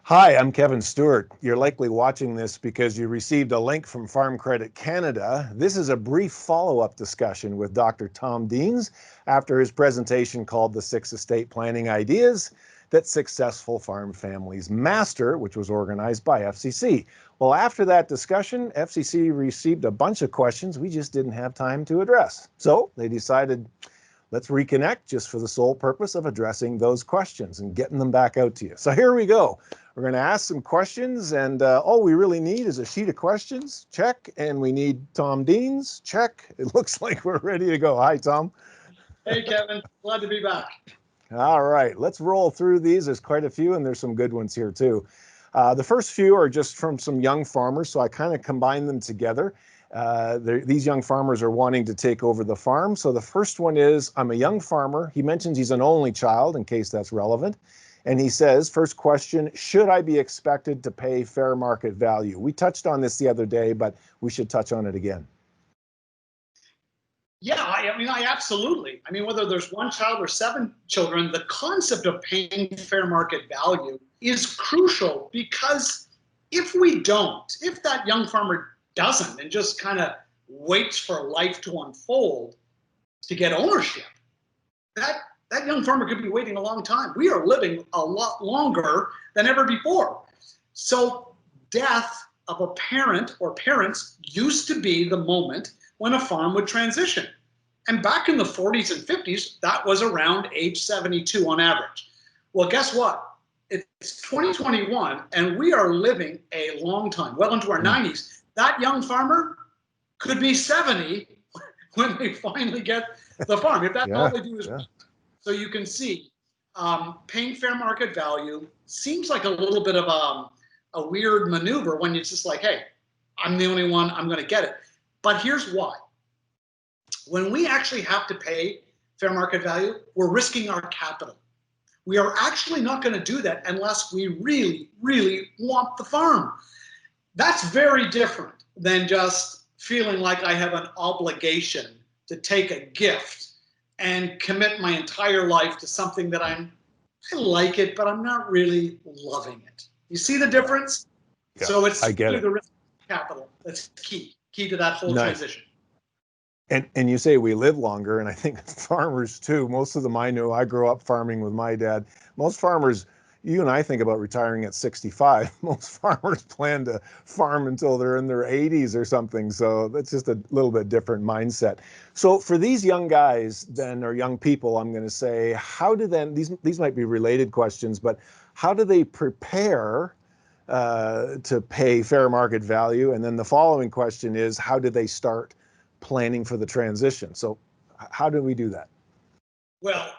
Hi, I'm Kevin Stewart. You're likely watching this because you received a link from Farm Credit Canada. This is a brief follow-up discussion with Dr. Tom Deans after his presentation called The 6 Estate Planning Ideas That Successful Farm Families Master, which was organized by FCC. Well, after that discussion, FCC received a bunch of questions we just didn't have time to address. So they decided, let's reconnect just for the sole purpose of addressing those questions and getting them back out to you. So here we go. We're going to ask some questions, and all we really need is a sheet of questions. Check. And we need Tom Deans. Check. It looks like we're ready to go. Hi, Tom. Hey, Kevin. Glad to be back. All right. Let's roll through these. There's quite a few, and there's some good ones here, too. The first few are just from some young farmers, so I kind of combined them together. These young farmers are wanting to take over the farm. So the first one is, I'm a young farmer. He mentions he's an only child, in case that's relevant. And he says, first question, should I be expected to pay fair market value? We touched on this the other day, but we should touch on it again. Yeah, I absolutely. Whether there's one child or 7 children, the concept of paying fair market value is crucial, because if that young farmer doesn't and just kind of waits for life to unfold to get ownership, that young farmer could be waiting a long time. We are living a lot longer than ever before. So death of a parent or parents used to be the moment when a farm would transition. And back in the 40s and 50s, that was around age 72 on average. Well, guess what? It's 2021, and we are living a long time, well into our 90s. That young farmer could be 70 when they finally get the farm. If that's all they do is So you can see, paying fair market value seems like a little bit of a weird maneuver when it's just like, hey, I'm the only one, I'm going to get it. But here's why. When we actually have to pay fair market value, we're risking our capital. We are actually not going to do that unless we really, really want the farm. That's very different than just feeling like I have an obligation to take a gift and commit my entire life to something that I like it, but I'm not really loving it. You see the difference? Yeah, so it's I get it. The risk of capital that's key to that whole transition. And you say we live longer, and I think farmers too. Most of them I know, I grew up farming with my dad. Most farmers, you and I think about retiring at 65. Most farmers plan to farm until they're in their 80s or something. So that's just a little bit different mindset. So for these young guys then, or young people, I'm going to say, how do then, these might be related questions, but how do they prepare to pay fair market value? And then the following question is, how do they start planning for the transition? So how do we do that? Well,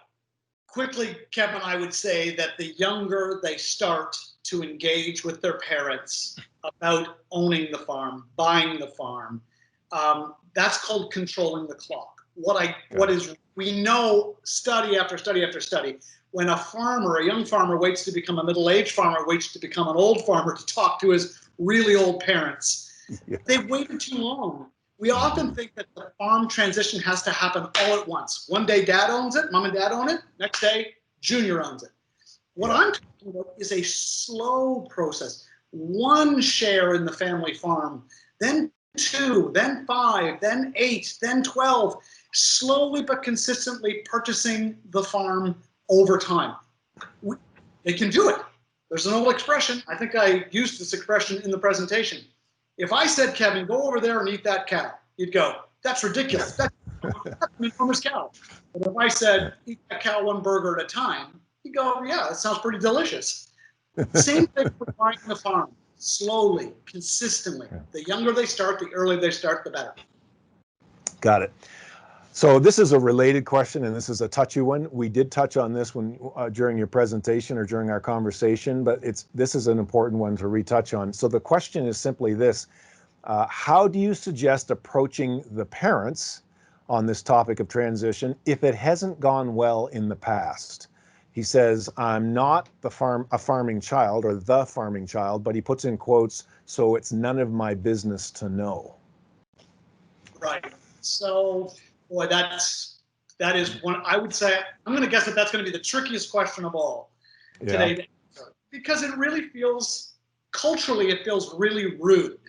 quickly, Kevin, I would say that the younger they start to engage with their parents about owning the farm, buying the farm, that's called controlling the clock. We know, study after study after study, when a young farmer waits to become a middle-aged farmer, waits to become an old farmer to talk to his really old parents, they've waited too long. We often think that the farm transition has to happen all at once. One day dad owns it, mom and dad own it, next day junior owns it. What I'm talking about is a slow process. 1 share in the family farm, then 2, then 5, then 8, then 12, slowly but consistently purchasing the farm over time. They can do it. There's an old expression, I think I used this expression in the presentation. If I said, Kevin, go over there and eat that cow, you'd go, that's ridiculous. That's an enormous cow. But if I said, eat that cow 1 burger at a time, you'd go, yeah, that sounds pretty delicious. Same thing with buying the farm, slowly, consistently. The younger they start, the earlier they start, the better. Got it. So this is a related question, and this is a touchy one. We did touch on this one during your presentation or during our conversation, but this is an important one to retouch on. So the question is simply this: how do you suggest approaching the parents on this topic of transition if it hasn't gone well in the past? He says, I'm not a farming child or the farming child, but he puts in quotes, so it's none of my business to know. Right. So, boy, that is one, I would say, I'm going to guess that that's going to be the trickiest question of all today to answer. because it really feels, culturally, it feels really rude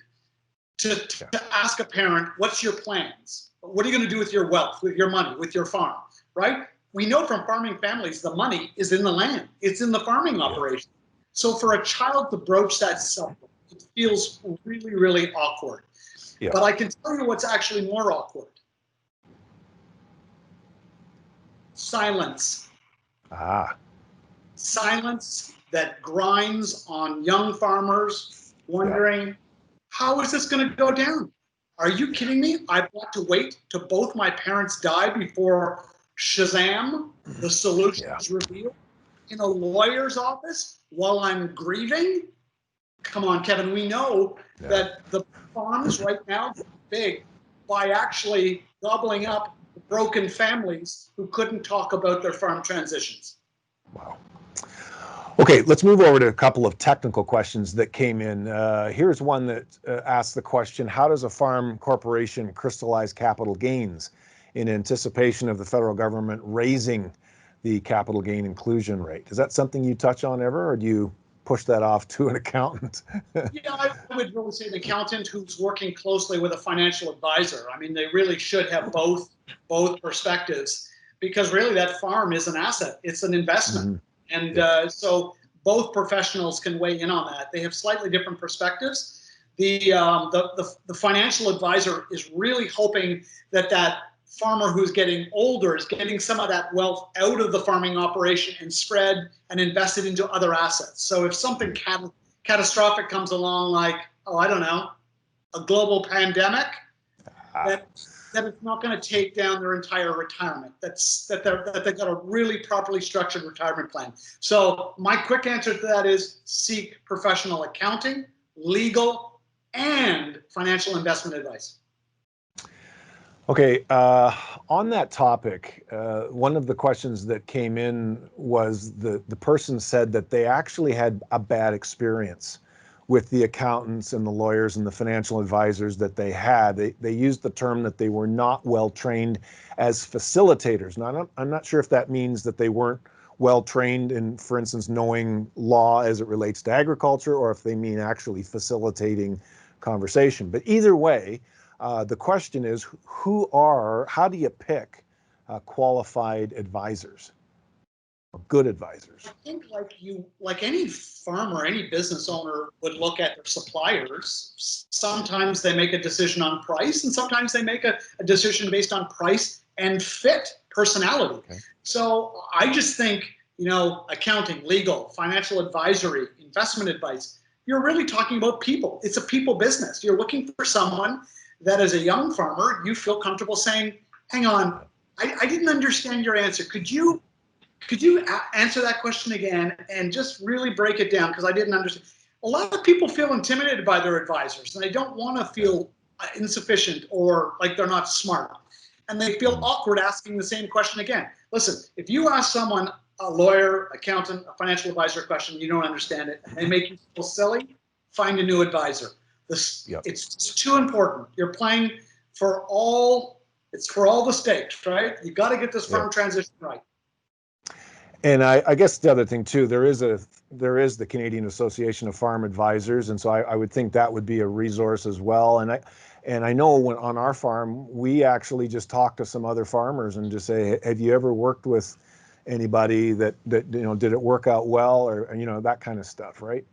to ask a parent, what's your plans? What are you going to do with your wealth, with your money, with your farm, right? We know from farming families, the money is in the land. It's in the farming operation. So for a child to broach that subject, it feels really, really awkward. Yeah. But I can tell you what's actually more awkward. Silence. Silence that grinds on young farmers wondering, how is this going to go down? Are you kidding me? I've got to wait till both my parents die before Shazam, the solution is revealed in a lawyer's office while I'm grieving? Come on, Kevin. We know that the farms right now are big by actually gobbling up broken families who couldn't talk about their farm transitions. Wow. Okay, let's move over to a couple of technical questions that came in. Here's one that asks the question, how does a farm corporation crystallize capital gains in anticipation of the federal government raising the capital gain inclusion rate? Is that something you touch on ever, or do you push that off to an accountant? Yeah, I would really say an accountant who's working closely with a financial advisor. I mean, they really should have both perspectives, because really that farm is an asset. It's an investment. And so both professionals can weigh in on that. They have slightly different perspectives. The financial advisor is really hoping that that farmer who's getting older is getting some of that wealth out of the farming operation and spread and invested into other assets. So if something catastrophic comes along, like, oh, I don't know, a global pandemic, that it's not going to take down their entire retirement. That they've got a really properly structured retirement plan. So my quick answer to that is seek professional accounting, legal, and financial investment advice. Okay, on that topic, one of the questions that came in was the person said that they actually had a bad experience with the accountants and the lawyers and the financial advisors that they had. They used the term that they were not well trained as facilitators. Now, I'm not sure if that means that they weren't well trained in, for instance, knowing law as it relates to agriculture, or if they mean actually facilitating conversation. But either way, the question is, how do you pick qualified advisors? Good advisors. I think like any farmer, any business owner would look at their suppliers. Sometimes they make a decision on price, and sometimes they make a decision based on price and fit, personality. Okay. So I just think, accounting, legal, financial advisory, investment advice, you're really talking about people. It's a people business. You're looking for someone that as a young farmer, you feel comfortable saying, hang on, I didn't understand your answer. Could you answer that question again and just really break it down, because I didn't understand. A lot of people feel intimidated by their advisors, and they don't want to feel insufficient or like they're not smart. And they feel awkward asking the same question again. Listen, if you ask someone, a lawyer, accountant, a financial advisor question, you don't understand it, and they make you feel silly, find a new advisor. It's too important. You're playing for all the stakes, right? You got to get this farm transition right. And I guess the other thing too, there is the Canadian Association of Farm Advisors, and so I would think that would be a resource as well. And I know when on our farm, we actually just talk to some other farmers and just say, have you ever worked with anybody that did it work out well, or that kind of stuff, right?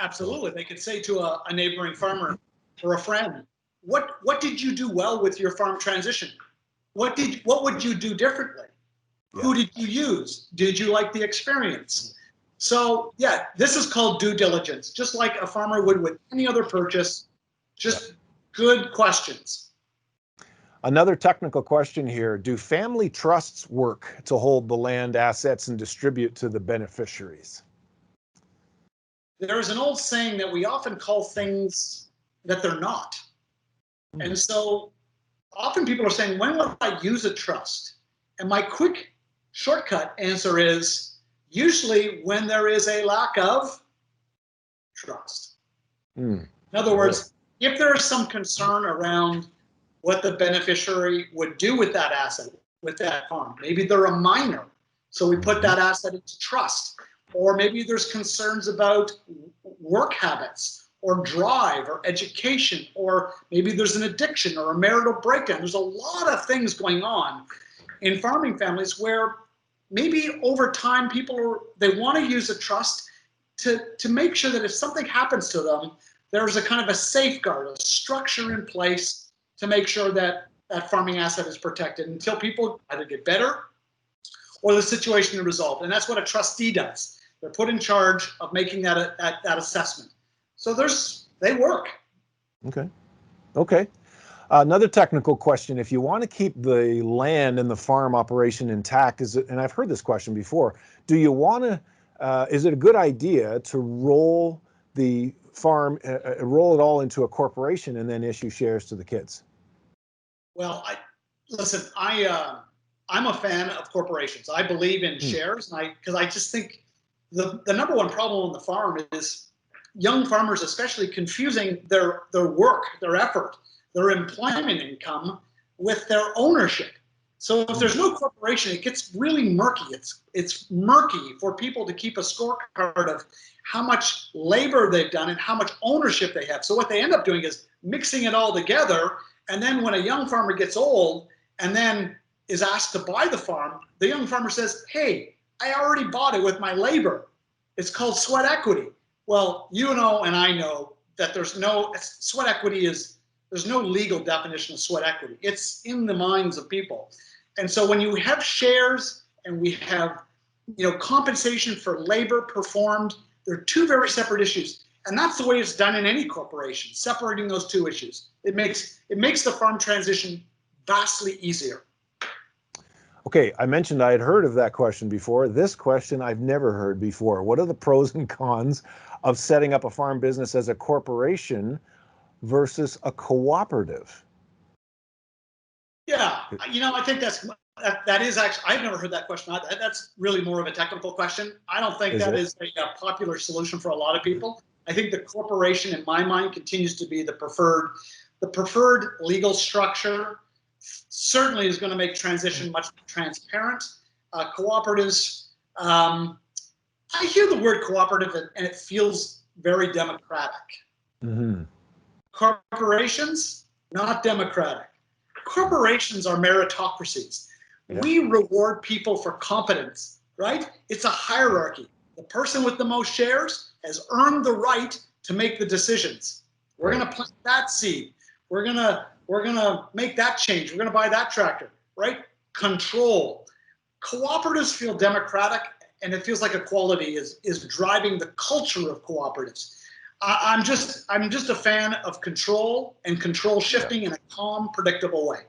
Absolutely. They could say to a neighboring farmer or a friend, what did you do well with your farm transition? What would you do differently? Yeah. Who did you use? Did you like the experience? So this is called due diligence, just like a farmer would with any other purchase. Just good questions. Another technical question here. Do family trusts work to hold the land assets and distribute to the beneficiaries? There's an old saying that we often call things that they're not. And so often people are saying, when would I use a trust? And my quick shortcut answer is usually when there is a lack of trust. In other words, if there is some concern around what the beneficiary would do with that asset, with that farm, maybe they're a minor, so we put that asset into trust. or maybe there's concerns about work habits or drive or education, or maybe there's an addiction or a marital breakdown. There's a lot of things going on in farming families where maybe over time they want to use a trust to make sure that if something happens to them, there's a kind of a safeguard, a structure in place to make sure that that farming asset is protected until people either get better or the situation is resolved. And that's what a trustee does. They're put in charge of making that assessment. So they work. Okay. Okay. Another technical question: if you want to keep the land and the farm operation intact, and I've heard this question before, do you want to, is it a good idea to roll the farm, roll it all into a corporation and then issue shares to the kids? Well, I'm a fan of corporations. I believe in shares, because I just think the number one problem on the farm is young farmers, especially, confusing their work, their effort, their employment income with their ownership. So if there's no corporation, it gets really murky. It's murky for people to keep a scorecard of how much labor they've done and how much ownership they have. So what they end up doing is mixing it all together. And then when a young farmer gets old and then is asked to buy the farm, the young farmer says, hey, I already bought it with my labor. It's called sweat equity. Well, you know and I know that there's no legal definition of sweat equity. It's in the minds of people. And so when you have shares and we have, compensation for labor performed, they're two very separate issues. And that's the way it's done in any corporation, separating those two issues. It makes the farm transition vastly easier. Okay, I mentioned I had heard of that question before. This question I've never heard before. What are the pros and cons of setting up a farm business as a corporation versus a cooperative? Yeah, I think that is actually, I've never heard that question. That's really more of a technical question. I don't think that is a popular solution for a lot of people. I think the corporation, in my mind, continues to be the preferred legal structure. Certainly is going to make transition much more transparent. Cooperatives, I hear the word cooperative and it feels very democratic. Mm-hmm. Corporations, not democratic. Corporations are meritocracies. Yeah. We reward people for competence, right? It's a hierarchy. The person with the most shares has earned the right to make the decisions. We're going to plant that seed. We're going to make that change. We're going to buy that tractor, right? Control. Cooperatives feel democratic, and it feels like equality is driving the culture of cooperatives. I'm just a fan of control and control shifting in a calm, predictable way.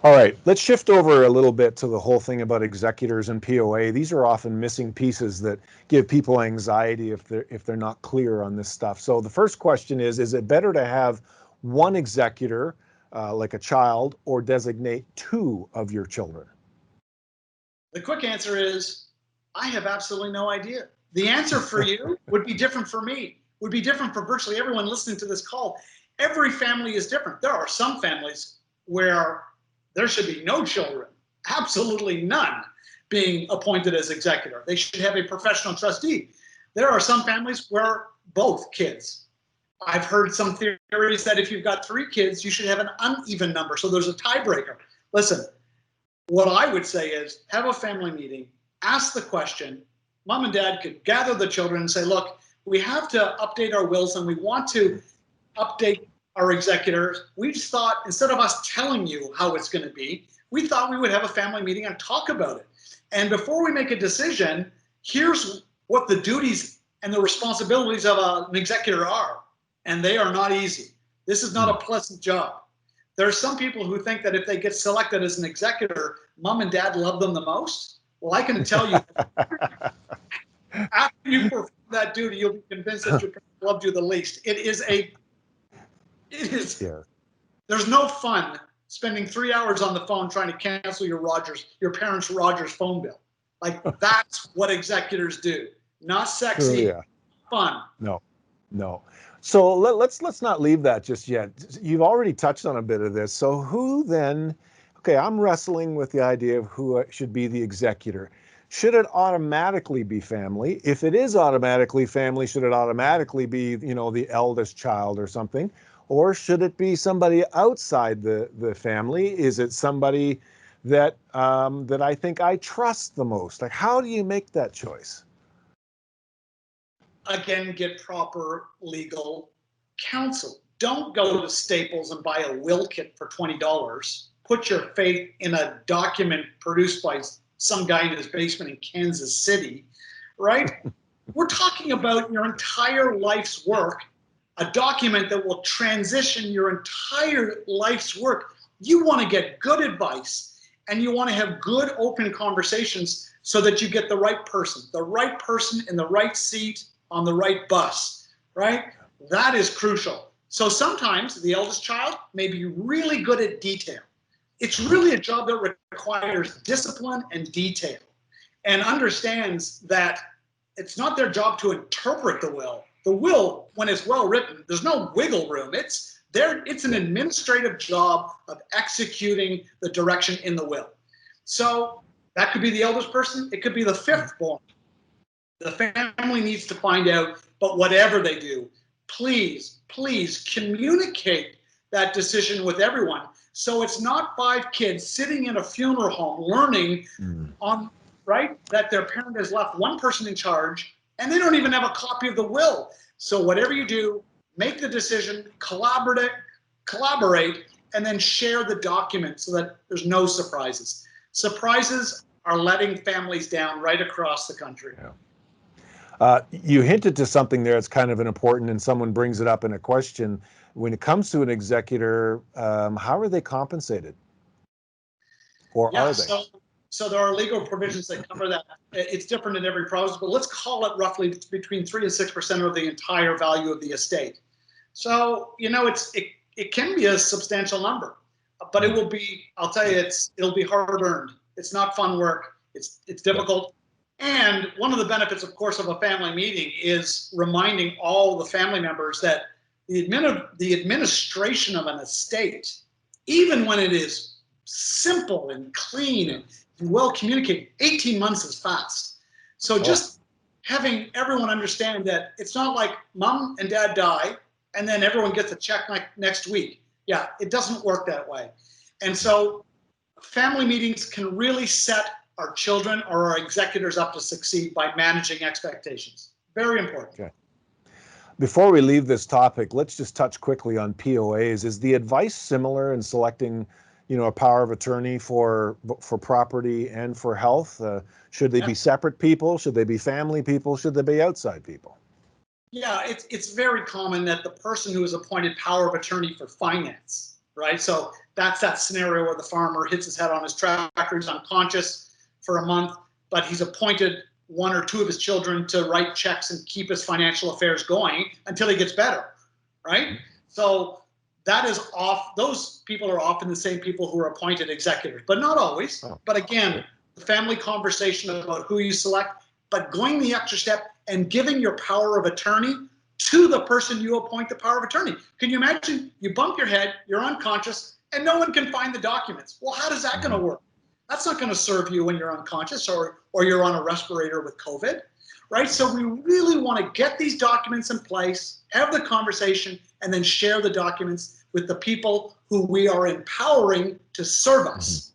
All right, let's shift over a little bit to the whole thing about executors and POA. These are often missing pieces that give people anxiety if they're not clear on this stuff. So the first question is it better to have one executor, like a child, or designate two of your children? The quick answer is, I have absolutely no idea. The answer for you would be different for me, would be different for virtually everyone listening to this call. Every family is different. There are some families where there should be no children, absolutely none, being appointed as executor. They should have a professional trustee. There are some families where both kids. I've heard some theories that if you've got 3 kids, you should have an uneven number, so there's a tiebreaker. Listen, what I would say is have a family meeting, ask the question. Mom and dad could gather the children and say, look, we have to update our wills and we want to update our executors. We just thought, instead of us telling you how it's going to be, we thought we would have a family meeting and talk about it. And before we make a decision, here's what the duties and the responsibilities of an executor are. And they are not easy. This is not a pleasant job. There are some people who think that if they get selected as an executor, mom and dad love them the most. Well, I can tell you, after you perform that duty, you'll be convinced that your parents loved you the least. It is, yeah. There's no fun spending 3 hours on the phone trying to cancel your parents' Rogers phone bill. Like, that's what executors do. Not sexy, fun. No. So let's not leave that just yet. You've already touched on a bit of this. So who then, okay, I'm wrestling with the idea of who should be the executor. should it automatically be family? If it is automatically family, should it automatically be, the eldest child or something? Or should it be somebody outside the family? Is it somebody that that I think I trust the most? Like, how do you make that choice? Again, get proper legal counsel. Don't go to Staples and buy a will kit for $20. Put your faith in a document produced by some guy in his basement in Kansas City, right? We're talking about your entire life's work, a document that will transition your entire life's work. You want to get good advice, and you want to have good open conversations so that you get the right person in the right seat on the right bus, right? That is crucial. So sometimes the eldest child may be really good at detail. It's really a job that requires discipline and detail, and understands that it's not their job to interpret the will. The will, when it's well written, there's no wiggle room. It's an administrative job of executing the direction in the will. So that could be the eldest person. It could be the fifth born. The family needs to find out, but whatever they do, please communicate that decision with everyone. So it's not 5 kids sitting in a funeral home learning that their parent has left one person in charge, and they don't even have a copy of the will. So whatever you do, make the decision, collaborate, and then share the document so that there's no surprises. Surprises are letting families down right across the country. Yeah. You hinted to something there that's kind of an important, and someone brings it up in a question. When it comes to an executor, how are they compensated? Or are they? So there are legal provisions that cover that. It's different in every province, but let's call it roughly between 3 and 6% of the entire value of the estate. So, it can be a substantial number, but it will be, I'll tell you, it'll be hard earned. It's not fun work. It's difficult. And one of the benefits, of course, of a family meeting is reminding all the family members that the administration of an estate, even when it is simple and clean and well communicated, 18 months is fast. So just having everyone understand that it's not like mom and dad die and then everyone gets a check next week. Yeah, it doesn't work that way. And so family meetings can really set our children or our executors up to succeed by managing expectations. Very important. Okay. Before we leave this topic, let's just touch quickly on POAs. Is the advice similar in selecting, a power of attorney for property and for health? Should they be separate people? Should they be family people? Should they be outside people? Yeah, it's very common that the person who is appointed power of attorney for finance, right? So that's that scenario where the farmer hits his head on his tractor, he's unconscious for a month, but he's appointed 1 or 2 of his children to write checks and keep his financial affairs going until he gets better, right? So that is those people are often the same people who are appointed executors, but not always. But again, the family conversation about who you select, but going the extra step and giving your power of attorney to the person you appoint the power of attorney. Can you imagine you bump your head, you're unconscious, and no one can find the documents? Well, how is that going to work? That's not going to serve you when you're unconscious or you're on a respirator with COVID, right? So we really want to get these documents in place, have the conversation, and then share the documents with the people who we are empowering to serve us.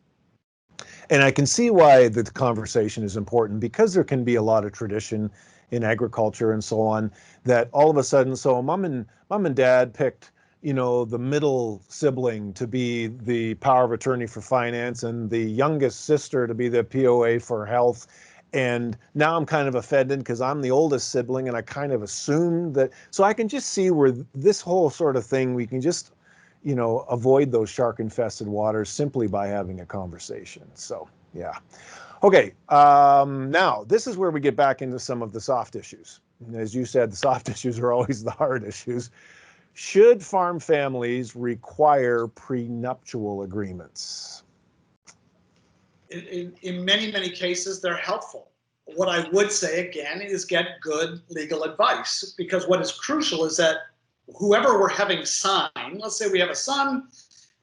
And I can see why the conversation is important, because there can be a lot of tradition in agriculture and so on, that all of a sudden, so mom and dad picked, the middle sibling to be the power of attorney for finance and the youngest sister to be the POA for health. And now I'm kind of offended because I'm the oldest sibling and I kind of assumed that. So I can just see where this whole sort of thing, we can just, avoid those shark infested waters simply by having a conversation. So, yeah. Okay. Now this is where we get back into some of the soft issues. As you said, the soft issues are always the hard issues. Should farm families require prenuptial agreements? In many, many cases, they're helpful. What I would say, again, is get good legal advice, because what is crucial is that whoever we're having sign, let's say we have a son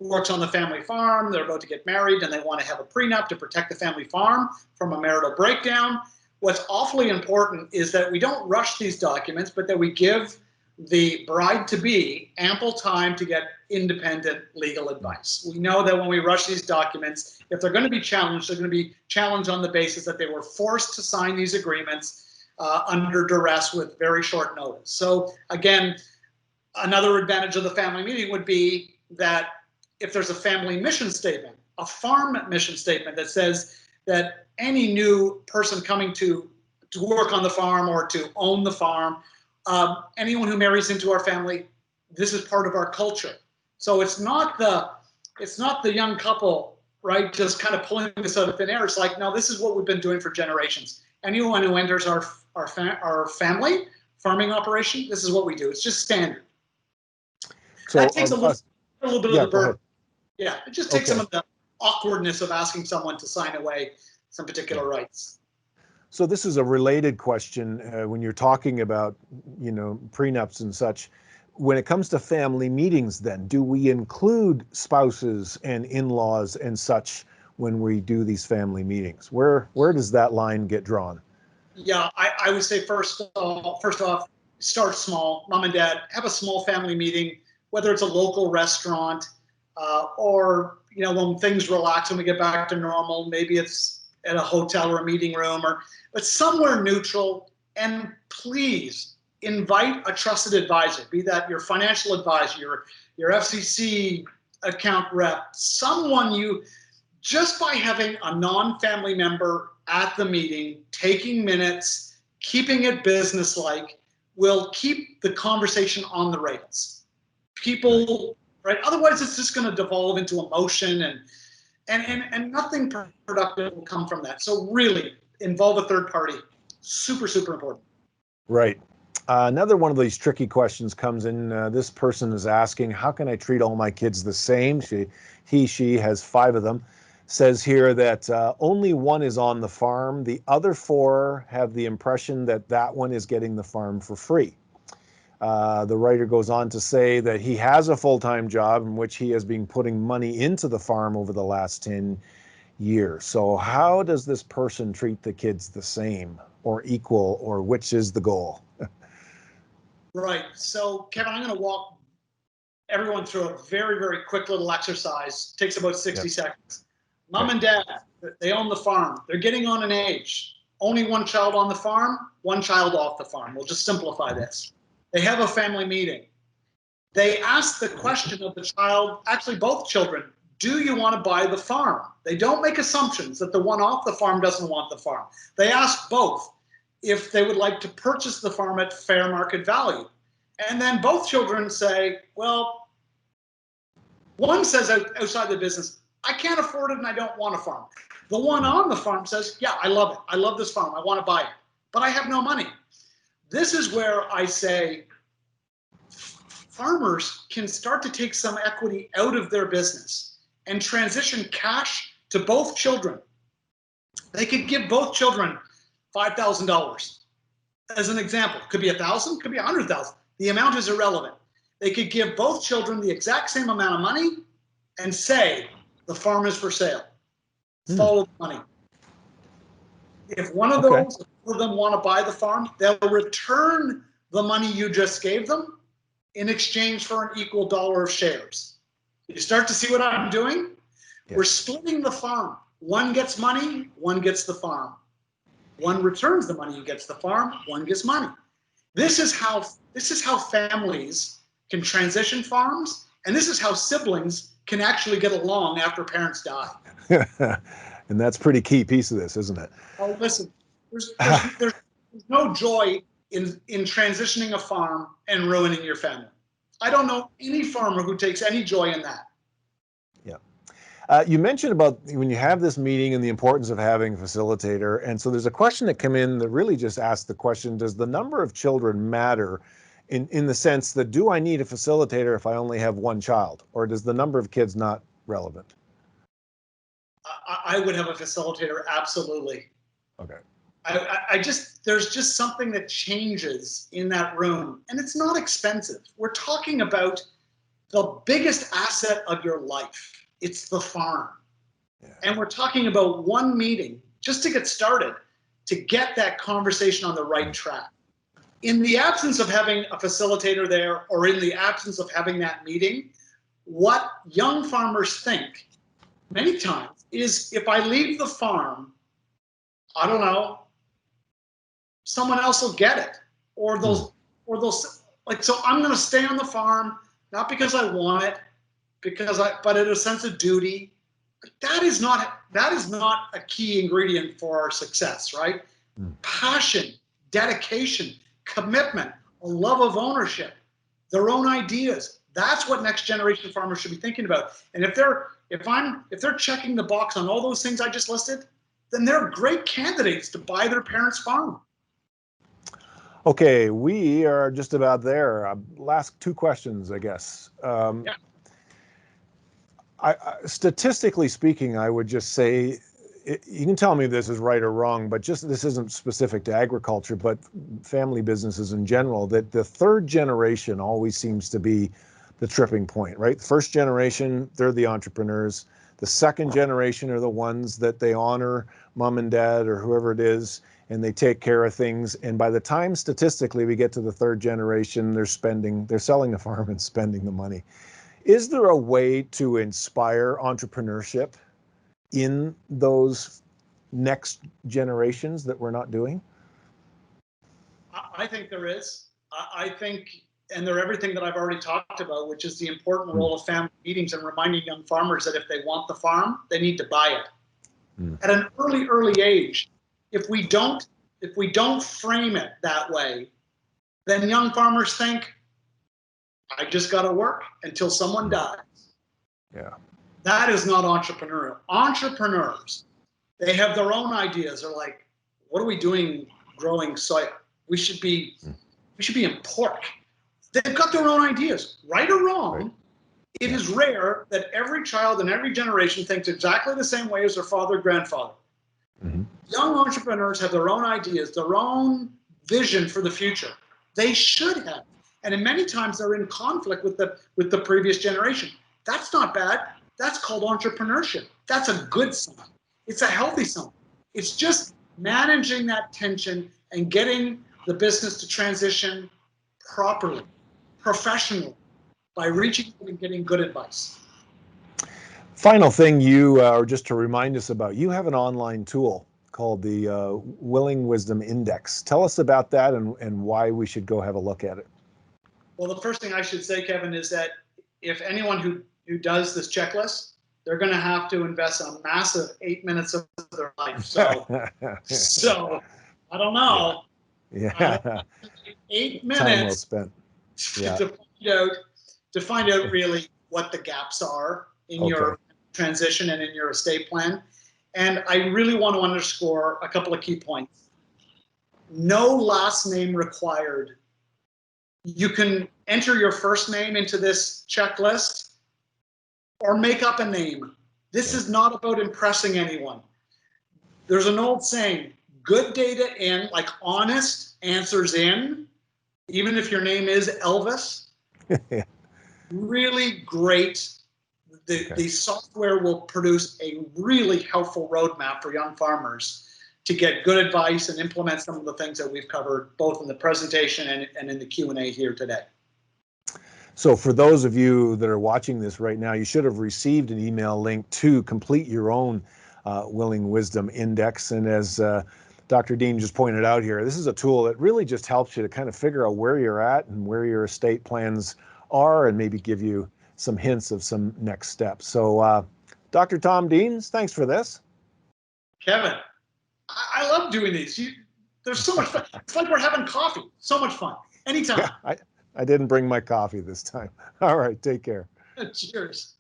works on the family farm, they're about to get married, and they want to have a prenup to protect the family farm from a marital breakdown. What's awfully important is that we don't rush these documents, but that we give the bride-to-be ample time to get independent legal advice. We know that when we rush these documents, if they're going to be challenged, they're going to be challenged on the basis that they were forced to sign these agreements under duress with very short notice. So again, another advantage of the family meeting would be that if there's a family mission statement, a farm mission statement that says that any new person coming to work on the farm or to own the farm, anyone who marries into our family, this is part of our culture. So it's not the young couple, right, just kind of pulling this out of thin air. It's like, no, this is what we've been doing for generations. Anyone who enters our family farming operation, this is what we do. It's just standard. So that takes a little bit of the burden. Yeah, it just takes some of the awkwardness of asking someone to sign away some particular rights. So this is a related question when you're talking about, prenups and such. When it comes to family meetings, then, do we include spouses and in-laws and such when we do these family meetings? Where does that line get drawn? Yeah, I would say first off, start small. Mom and dad, have a small family meeting, whether it's a local restaurant or, when things relax and we get back to normal, maybe it's at a hotel or a meeting room, but somewhere neutral. And please invite a trusted advisor, be that your financial advisor, your FCC account rep, someone just by having a non-family member at the meeting, taking minutes, keeping it businesslike, will keep the conversation on the rails. People, right? Otherwise, it's just going to devolve into emotion and nothing productive will come from that. So really involve a third party. Super, super important. Right. Another one of these tricky questions comes in. This person is asking, how can I treat all my kids the same? She has 5 of them. Says here that only one is on the farm. The other 4 have the impression that one is getting the farm for free. The writer goes on to say that he has a full-time job in which he has been putting money into the farm over the last 10 years. So how does this person treat the kids the same or equal, or which is the goal? Right. So, Kevin, I'm going to walk everyone through a very, very quick little exercise. It takes about 60 seconds. Mom and dad, they own the farm. They're getting on in age. Only one child on the farm, one child off the farm. We'll just simplify this. They have a family meeting. They ask the question of the child, actually both children, do you want to buy the farm? They don't make assumptions that the one off the farm doesn't want the farm. They ask both if they would like to purchase the farm at fair market value. And then both children say, well, one says outside the business, I can't afford it and I don't want a farm. The one on the farm says, yeah, I love it. I love this farm. I want to buy it, but I have no money. This is where I say farmers can start to take some equity out of their business and transition cash to both children. They could give both children $5,000 as an example. Could be 1,000, could be 100,000. The amount is irrelevant. They could give both children the exact same amount of money and say the farm is for sale. Follow the money. If one of those, if one of them want to buy the farm, they'll return the money you just gave them in exchange for an equal dollar of shares. You start to see what I'm doing? Yeah. We're splitting the farm. One gets money, one gets the farm. One returns the money, gets the farm, one gets money. This is how families can transition farms, and this is how siblings can actually get along after parents die. And that's a pretty key piece of this, isn't it? Oh, listen, there's no joy in transitioning a farm and ruining your family. I don't know any farmer who takes any joy in that. Yeah. You mentioned about when you have this meeting and the importance of having a facilitator. And so there's a question that came in that really just asked the question, does the number of children matter in the sense that, do I need a facilitator if I only have one child? Or does the number of kids not relevant? I would have a facilitator, absolutely. Okay. There's just something that changes in that room, and it's not expensive. We're talking about the biggest asset of your life. It's the farm. Yeah. And we're talking about one meeting just to get started, to get that conversation on the right track. In the absence of having a facilitator there, or in the absence of having that meeting, what young farmers think many times is, if I leave the farm, I don't know, someone else will get it. Or they'll like, so I'm going to stay on the farm, not because I want it, but in a sense of duty. That is not a key ingredient for our success, right? Passion, dedication, commitment, a love of ownership, their own ideas. That's what next generation farmers should be thinking about. And if they're checking the box on all those things I just listed, then they're great candidates to buy their parents' farm. Okay, we are just about there. Last two questions, I guess. Yeah. Statistically speaking, I would just say, you can tell me if this is right or wrong, but just this isn't specific to agriculture, but family businesses in general, that the third generation always seems to be the tripping point, right? The first generation, they're the entrepreneurs. The second generation are the ones that they honor mom and dad or whoever it is, and they take care of things. And by the time statistically we get to the third generation, they're selling the farm and spending the money. Is there a way to inspire entrepreneurship in those next generations that we're not doing? I think there is. I think, and they're everything that I've already talked about, which is the important role of family meetings and reminding young farmers that if they want the farm, they need to buy it. At an early age, if we don't frame it that way, then young farmers think, I just got to work until someone dies. Yeah. That is not entrepreneurial. Entrepreneurs, they have their own ideas. They're like, what are we doing growing soya? We should be in pork. They've got their own ideas, right or wrong. Right. It is rare that every child in every generation thinks exactly the same way as their father or grandfather. Young entrepreneurs have their own ideas, their own vision for the future. They should have. And in many times they're in conflict with the previous generation. That's not bad. That's called entrepreneurship. That's a good sign. It's a healthy sign. It's just managing that tension and getting the business to transition properly, professionally, by reaching out and getting good advice. Final thing, or just to remind us about, you have an online tool called the Willing Wisdom Index. Tell us about that and why we should go have a look at it. Well, the first thing I should say, Kevin, is that if anyone who does this checklist, they're going to have to invest a massive 8 minutes of their life. So I don't know. Yeah. 8 minutes. Time well spent. Yeah. to find out really what the gaps are in your transition and in your estate plan. And I really want to underscore a couple of key points. No last name required. You can enter your first name into this checklist or make up a name. This is not about impressing anyone. There's an old saying, good data in, like honest answers in, even if your name is Elvis. Really great. The software will produce a really helpful roadmap for young farmers to get good advice and implement some of the things that we've covered both in the presentation and in the Q&A here today. So for those of you that are watching this right now, you should have received an email link to complete your own Willing Wisdom Index. And as Dr. Dean just pointed out here, this is a tool that really just helps you to kind of figure out where you're at and where your estate plans are and maybe give you some hints of some next steps. So Dr. Tom Deans, thanks for this. Kevin, I love doing these. There's so much fun. It's like we're having coffee. So much fun. Anytime. I didn't bring my coffee this time. All right, take care. Cheers.